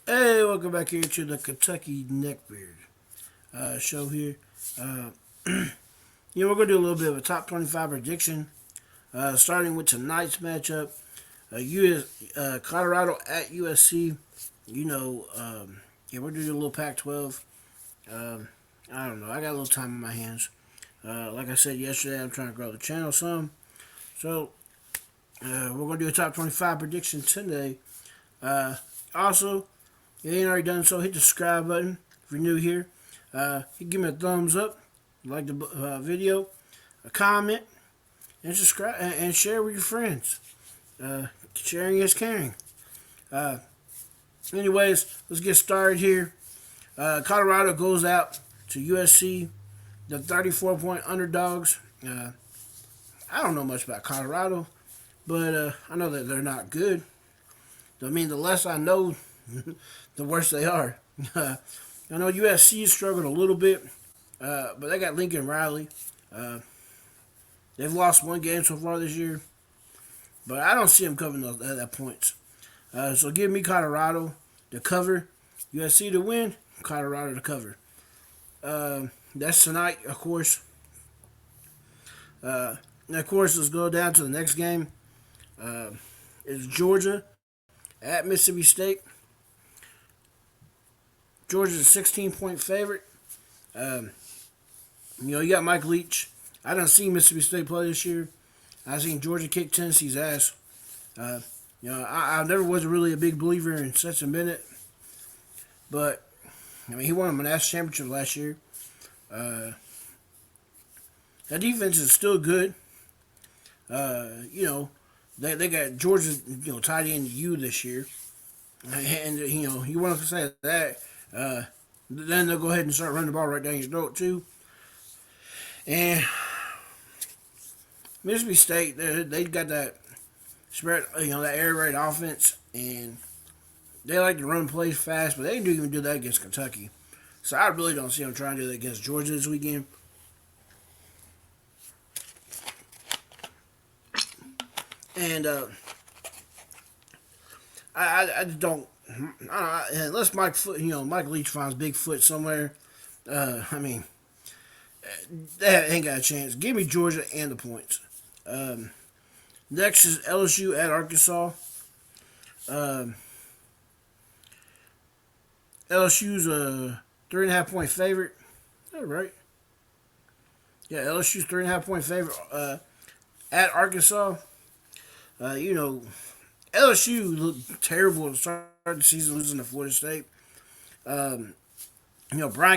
Hey, welcome back here to the Kentucky Neckbeard show here. Uh, we're going to do a little bit of a top 25 prediction, starting with tonight's matchup. Colorado at USC. We're doing a little Pac 12. I don't know. I got a little time in my hands. Like I said yesterday, I'm trying to grow the channel some. So, we're going to do a top 25 prediction today. Also, if you ain't already done so, hit the subscribe button if you're new here. Give me a thumbs up, like the video, a comment, and subscribe and share with your friends. Sharing is caring. Uh, Anyways, let's get started here. Colorado goes out to USC, the 34-point underdogs. I don't know much about Colorado, but I know that they're not good. I mean, the less I know, the worse they are. I know USC struggled a little bit, but they got Lincoln Riley. Uh, they've lost one game so far this year, but I don't see them covering that points. So give me Colorado to cover, USC to win, Colorado to cover. That's tonight, of course. And of course, let's go down to the next game. It's Georgia at Mississippi State. Georgia's a 16-point favorite. You got Mike Leach. I done seen Mississippi State play this year. I seen Georgia kick Tennessee's ass. I never was really a big believer in Stetson Bennett, but I mean he won a national championship last year. That defense is still good. They got Georgia's tight end U this year, and you want to say that. Then they'll go ahead and start running the ball right down your throat too. And Mississippi State, they got that spread, that air raid offense, and they like to run plays fast, but they didn't even do that against Kentucky. So I really don't see them trying to do that against Georgia this weekend. And I just don't. Unless Mike Leach finds Bigfoot somewhere. I mean, they ain't got a chance. Give me Georgia and the points. Next is LSU at Arkansas. LSU's a 3.5-point favorite. All right. Yeah, LSU's 3.5-point favorite at Arkansas. LSU looked terrible at the start of the season, losing to Florida State. Brian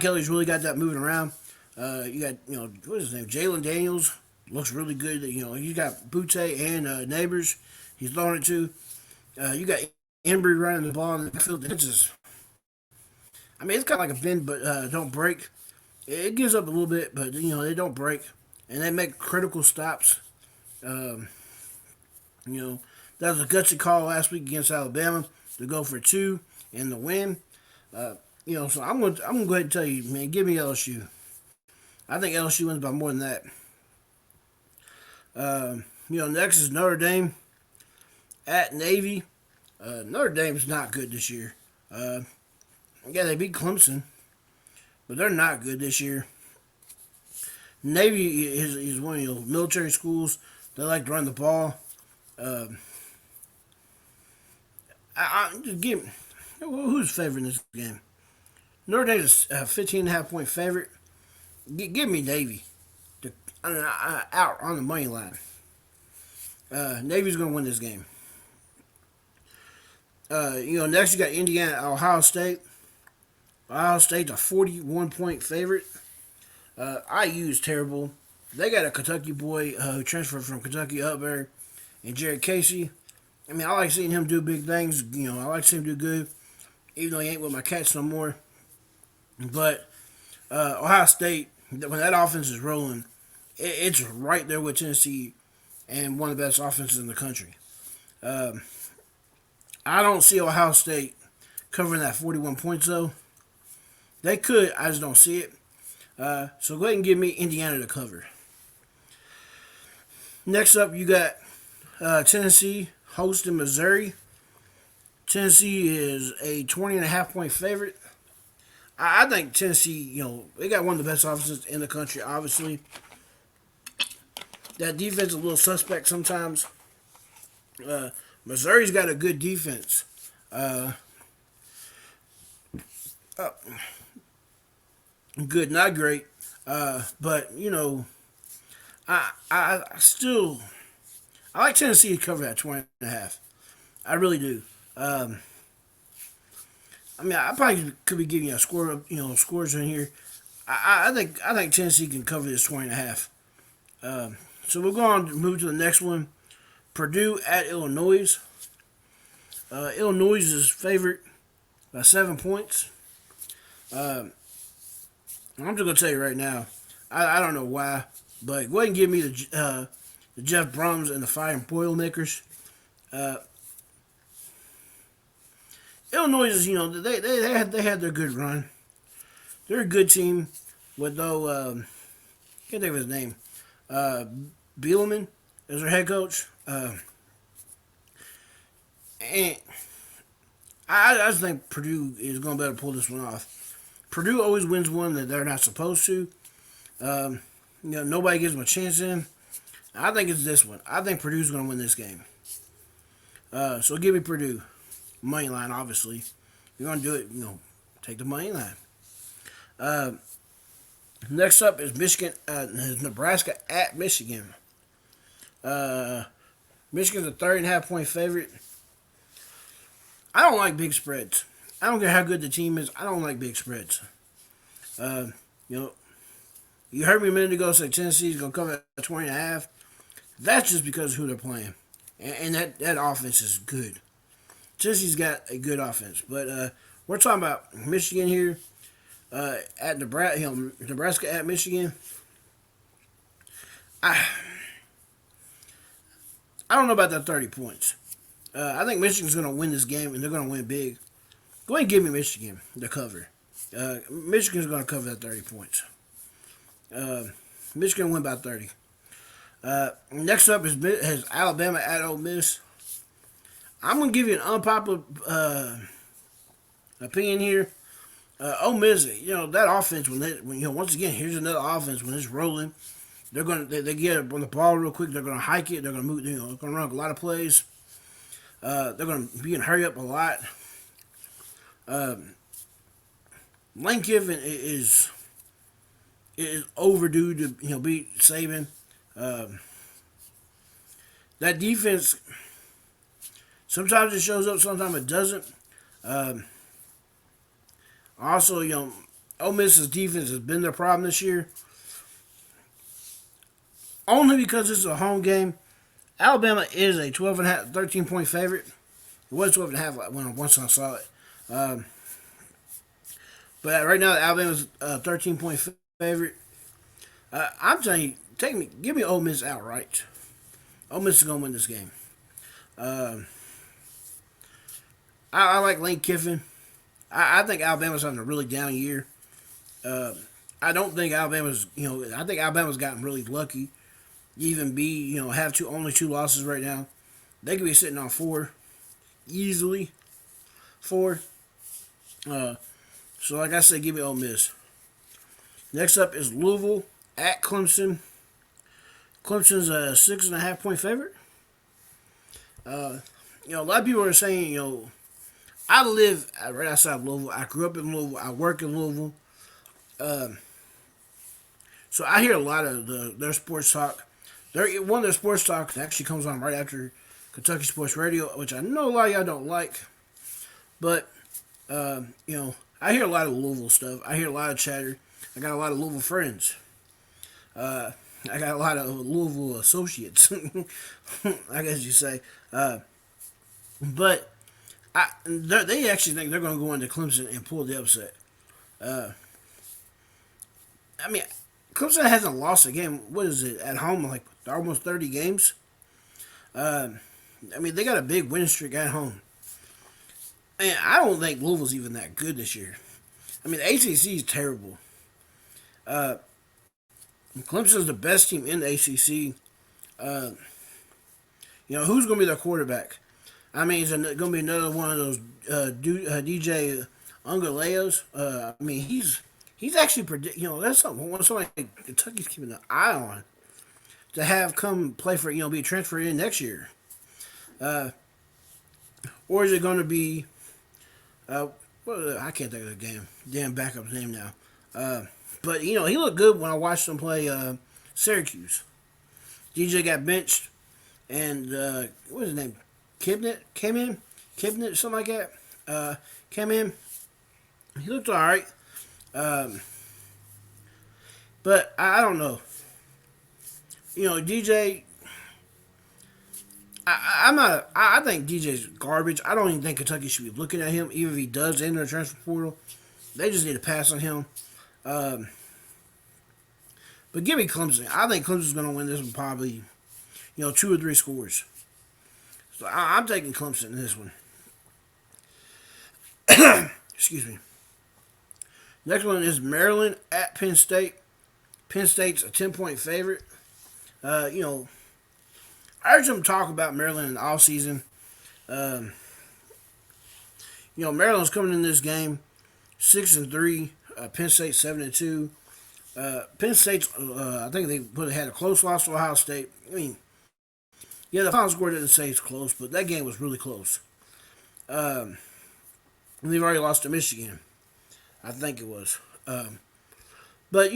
Kelly's really got that moving around. You got, what is his name? Jalen Daniels looks really good. You got Butte and Neighbors. He's throwing it to. You got Embry running the ball in the field. It's kind of like a bend, but don't break. It gives up a little bit, but they don't break, and they make critical stops. That was a gutsy call last week against Alabama to go for two and the win. So I'm gonna go ahead and tell you, man, give me LSU. I think LSU wins by more than that. Next is Notre Dame at Navy. Notre Dame's not good this year. They beat Clemson, but they're not good this year. Navy is one of your military schools. They like to run the ball. I just give who's favoring this game. Notre Dame's a 15.5-point favorite. Give me Navy out on the money line. Navy's going to win this game. Next you got Indiana at Ohio State. Ohio State's a 41-point favorite. IU's terrible. They got a Kentucky boy who transferred from Kentucky up there, and Jared Casey. I mean, I like seeing him do big things. I like seeing him do good, even though he ain't with my Cats no more. But Ohio State, when that offense is rolling, it's right there with Tennessee and one of the best offenses in the country. I don't see Ohio State covering that 41 points, though. They could, I just don't see it. So go ahead and give me Indiana to cover. Next up, you got Tennessee hosting Missouri. Tennessee is a 20.5 point favorite. I think Tennessee, they got one of the best offenses in the country, obviously. That defense is a little suspect sometimes. Missouri's got a good defense. Uh, uh, Good, not great. But, I still, I like Tennessee to cover that 20.5. I really do. I probably could be giving you a score, scores in here. I think Tennessee can cover this 20.5. So we'll go on to move to the next one. Purdue at Illinois. Illinois is favorite by 7 points. I'm just gonna tell you right now. I don't know why, but go ahead and give me the Jeff Brums and the Fire and Boilermakers. Uh, Illinois is, they had their good run. They're a good team with though can't think of his name. Uh, Bielema is their head coach. And I just think Purdue is going to be able to pull this one off. Purdue always wins one that they're not supposed to. Nobody gives them a chance in. I think it's this one. I think Purdue's going to win this game. So give me Purdue. Money line, obviously. If you're going to do it, take the money line. Uh, Next up is Nebraska at Michigan. Michigan's a 30.5 point favorite. I don't like big spreads. I don't care how good the team is. I don't like big spreads. Uh, you know, you heard me a minute ago say Tennessee's going to cover at 20.5. That's just because of who they're playing. And that offense is good. Tennessee's got a good offense. But we're talking about Michigan here at Nebraska, Nebraska at Michigan. I don't know about that 30 points. I think Michigan's going to win this game, and they're going to win big. Go ahead and give me Michigan to cover. Michigan's going to cover that 30 points. Michigan will win by 30. Next up is Alabama at Ole Miss. I'm going to give you an unpopular opinion here. Ole Miss, that offense once again, here's another offense when it's rolling. They get on the ball real quick. They're gonna hike it. They're gonna move. They're gonna run a lot of plays. They're gonna be in hurry up a lot. Lane Kiffin is overdue to beat Saban. That defense sometimes it shows up, sometimes it doesn't. Also, Ole Miss's defense has been their problem this year. Only because this is a home game. Alabama is a 13 point favorite. It was 12.5 once I saw it. But right now, Alabama's a 13 point favorite. I'm telling you, give me Ole Miss outright. Ole Miss is going to win this game. I like Lane Kiffin. I think Alabama's having a really down year. I don't think Alabama's, I think Alabama's gotten really lucky. Even have only two losses right now. They could be sitting on 4, easily 4. So like I said, give me Ole Miss. Next up is Louisville at Clemson. Clemson's a 6.5 point favorite. A lot of people are saying, I live right outside of Louisville. I grew up in Louisville. I work in Louisville. So I hear a lot of their sports talk. One of their sports talks actually comes on right after Kentucky Sports Radio, which I know a lot of y'all don't like. But, I hear a lot of Louisville stuff. I hear a lot of chatter. I got a lot of Louisville friends. I got a lot of Louisville associates, I guess you say. But they actually think they're going to go into Clemson and pull the upset. Clemson hasn't lost a game. What is it at home? Like almost 30 games. They got a big win streak at home. And I don't think Louisville's even that good this year. The ACC is terrible. Clemson's the best team in the ACC. Who's going to be their quarterback? I mean, it's going to be another one of those DJ Ungaleos. I mean, he's actually that's something when somebody like Kentucky's keeping an eye on to have come play for be transferred in next year. Or is it going to be uh, I can't think of the damn backup's name now. But he looked good when I watched him play Syracuse. DJ got benched, and what was his name? Kibnet came in. Kibnet, something like that. Came in. He looked all right. But I don't know. DJ. I'm not. I think DJ's garbage. I don't even think Kentucky should be looking at him, even if he does enter the transfer portal. They just need to pass on him. Um, but give me Clemson. I think Clemson's going to win this one probably, 2 or 3 scores. So I'm taking Clemson in this one. Excuse me. Next one is Maryland at Penn State. Penn State's a 10-point favorite. I heard some talk about Maryland in the offseason. Um, Maryland's coming in this game 6-3. Penn State 7-2. Penn State's, I think had a close loss to Ohio State. I mean, yeah, the final score didn't say it's close, but that game was really close. And they've already lost to Michigan. I think it was. But,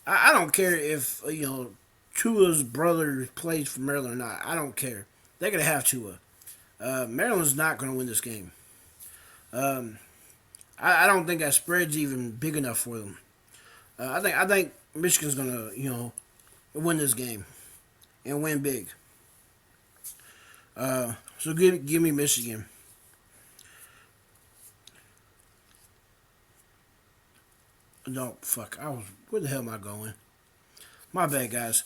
I don't care if, Tua's brother plays for Maryland or not. I don't care. They're going to have Tua. Maryland's not going to win this game. I don't think that spread's even big enough for them. I think Michigan's going to, win this game and win big. So give me Michigan. No, fuck. Where the hell am I going? My bad, guys.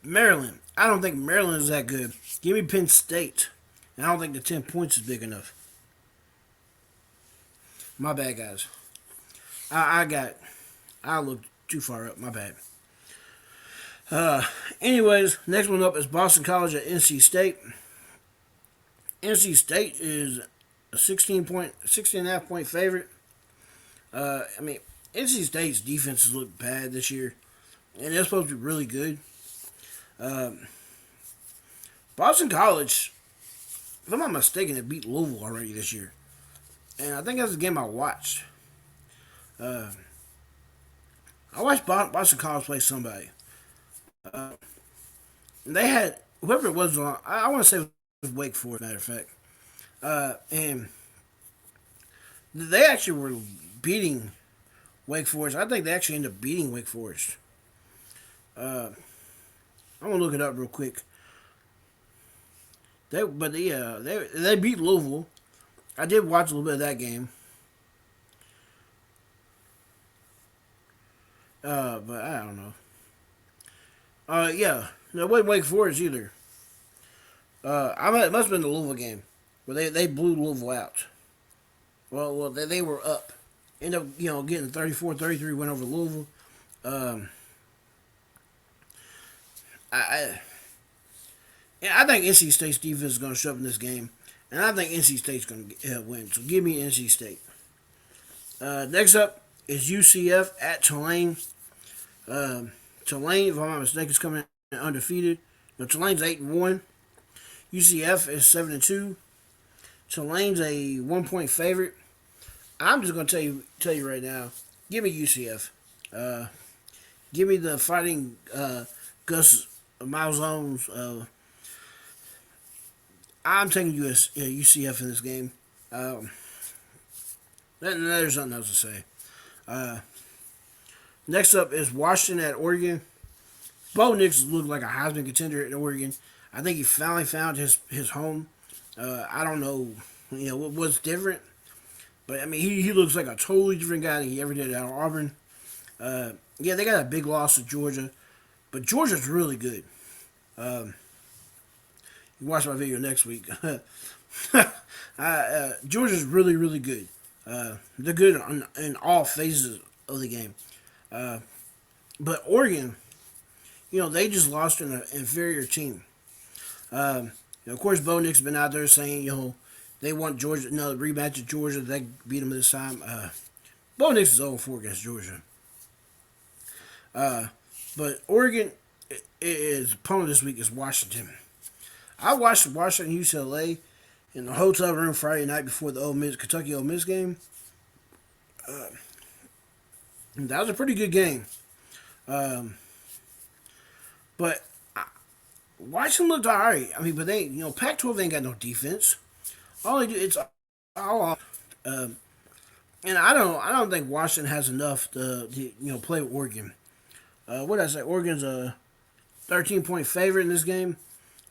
Maryland. I don't think Maryland is that good. Give me Penn State. And I don't think the 10 points is big enough. My bad, guys. I looked too far up. My bad. Anyways, next one up is Boston College at NC State. NC State is a 16.5 point favorite. I mean, NC State's defenses look bad this year, and they're supposed to be really good. Boston College, if I'm not mistaken, they beat Louisville already this year, and I think that's the game I watched. I watched Boston College play somebody. They had whoever it was on. I want to say it was Wake Forest, matter of fact, and they actually were beating Wake Forest. I think they actually ended up beating Wake Forest. I'm gonna look it up real quick. They beat Louisville. I did watch a little bit of that game. But I don't know. Yeah, no, it wasn't Wake Forest either. It must have been the Louisville game where they blew Louisville out. Well, they were up. Ended up, getting 34-33 win over Louisville. I think NC State's defense is going to show up in this game, and I think NC State's going to win. So give me NC State. Next up is UCF at Tulane. Tulane, if I'm not mistaken, is coming in undefeated. Tulane's 8-1. UCF is 7-2. Tulane's a 1-point favorite. I'm just going to tell you right now. Give me UCF. Give me the Fighting Gus Malzones. I'm taking UCF in this game. There's nothing else to say. Next up is Washington at Oregon. Bo Nix looked like a Heisman contender at Oregon. I think he finally found his home. I don't know, what's different, but I mean he looks like a totally different guy than he ever did at Auburn. Yeah, they got a big loss to Georgia, but Georgia's really good. You watch my video next week. Georgia's really, really good. They're good in all phases of the game. But Oregon, they just lost to an inferior team. Of course, Bo Nix's been out there saying, they want Georgia, no rematch of Georgia. They beat them this time. Bo Nix is 0-4 against Georgia. But Oregon, his opponent this week is Washington. I watched Washington UCLA in the hotel room Friday night before the Kentucky Ole Miss game. That was a pretty good game. But Washington looked all right. I mean, but Pac-12 ain't got no defense. All they do, it's all. And I don't think Washington has enough to play with Oregon. What did I say? Oregon's a 13-point favorite in this game.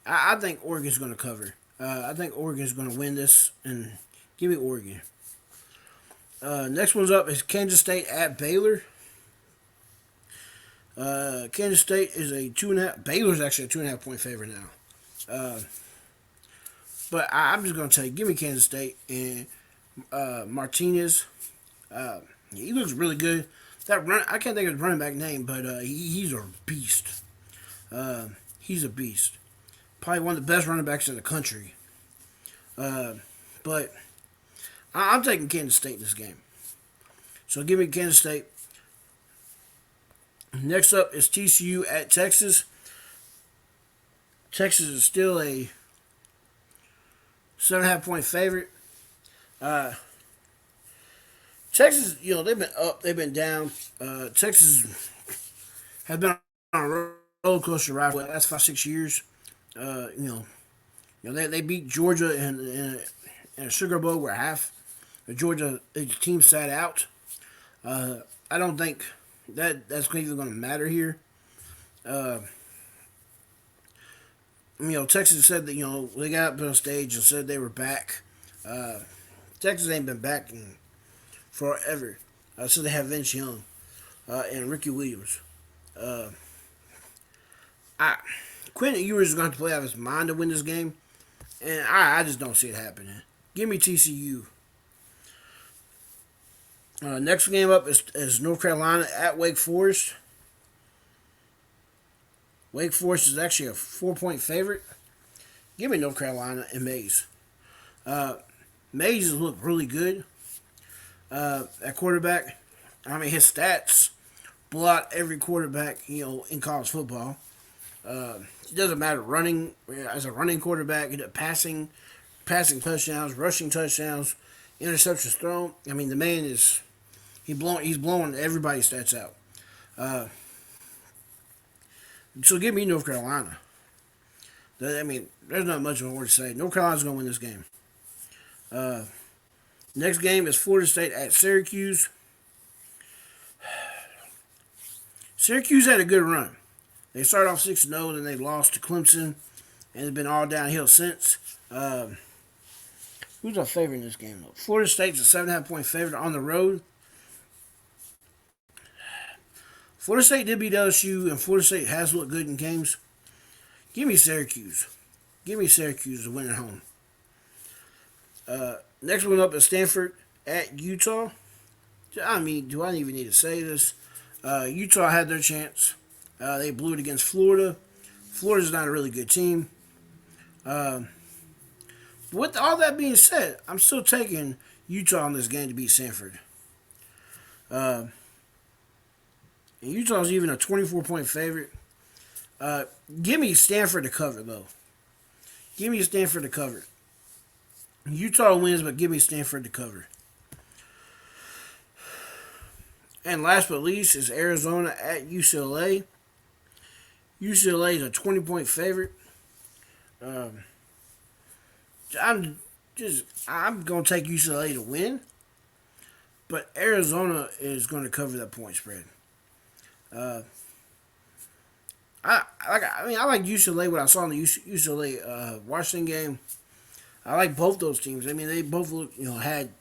I think Oregon's going to cover. I think Oregon's going to win this, and give me Oregon. Next one's up is Kansas State at Baylor. Kansas State is a 2.5. Baylor's actually a 2.5-point favorite now. But I'm just going to tell you, give me Kansas State and Martinez. He looks really good. I can't think of his running back name, but he's a beast. He's a beast. Probably one of the best running backs in the country. But I'm taking Kansas State in this game. So give me Kansas State. Next up is TCU at Texas. Texas is still a 7.5-point favorite. Texas, they've been up, they've been down. Texas has been on a roller coaster ride for the last 5-6 years. They beat Georgia in a Sugar Bowl where half the Georgia team sat out. I don't think that's even going to matter here. Texas said that they got up on stage and said they were back. Texas ain't been back in forever. So they have Vince Young and Ricky Williams. Quentin Ewers is going to play out of his mind to win this game, and I just don't see it happening. Give me TCU. Next game up is North Carolina at Wake Forest. Wake Forest is actually a 4-point favorite. Give me North Carolina and Mays. Mays has looked really good at quarterback. I mean, his stats blow out every quarterback, in college football. It doesn't matter running as a running quarterback, passing touchdowns, rushing touchdowns, interceptions thrown. I mean, the man is he's blowing everybody's stats out. So give me North Carolina. I mean, there's not much more to say. North Carolina's going to win this game. Next game is Florida State at Syracuse. Syracuse had a good run. They started off 6-0, then they lost to Clemson, and it's been all downhill since. Who's our favorite in this game, though? Florida State's a 7.5-point favorite on the road. Florida State did beat LSU, and Florida State has looked good in games. Give me Syracuse. Give me Syracuse to win at home. Next one up is Stanford at Utah. I mean, do I even need to say this? Utah had their chance. They blew it against Florida. Florida's not a really good team. With all that being said, I'm still taking Utah in this game to beat Stanford. And Utah's even a 24-point favorite. Give me Stanford to cover, though. Give me Stanford to cover. Utah wins, but give me Stanford to cover. And last but least is Arizona at UCLA. UCLA is a 20-point favorite. I'm going to take UCLA to win, but Arizona is going to cover that point spread. I like UCLA. What I saw in the UCLA Washington game, I like both those teams. I mean, they both had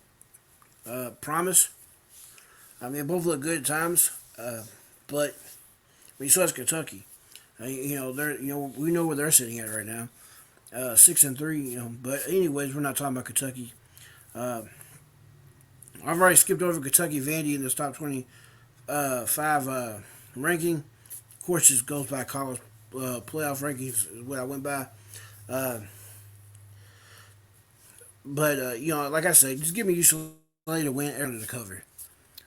promise. I mean, they both look good at times, but so does Kentucky. We know where they're sitting at right now, 6-3. But anyways, we're not talking about Kentucky. I've already skipped over Kentucky Vandy in this top 25 ranking. Of course, this goes by college playoff rankings is what I went by. Uh, but you know, like I said, just give me UCLA to win and to cover.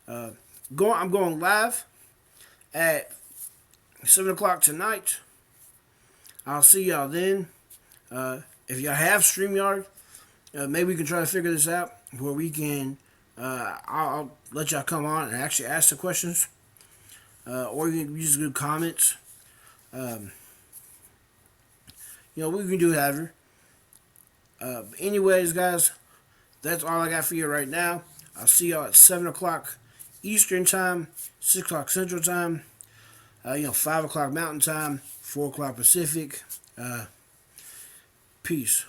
Uh, I'm going live at 7 o'clock tonight. I'll see y'all then. If y'all have StreamYard, maybe we can try to figure this out where we can. I'll let y'all come on and actually ask the questions, or you can use good comments. Um, you know, we can do whatever. Anyways, guys, that's all I got for you right now. I'll see y'all at 7 o'clock Eastern time, 6 o'clock Central time. 5 o'clock Mountain time, 4 o'clock Pacific. Peace.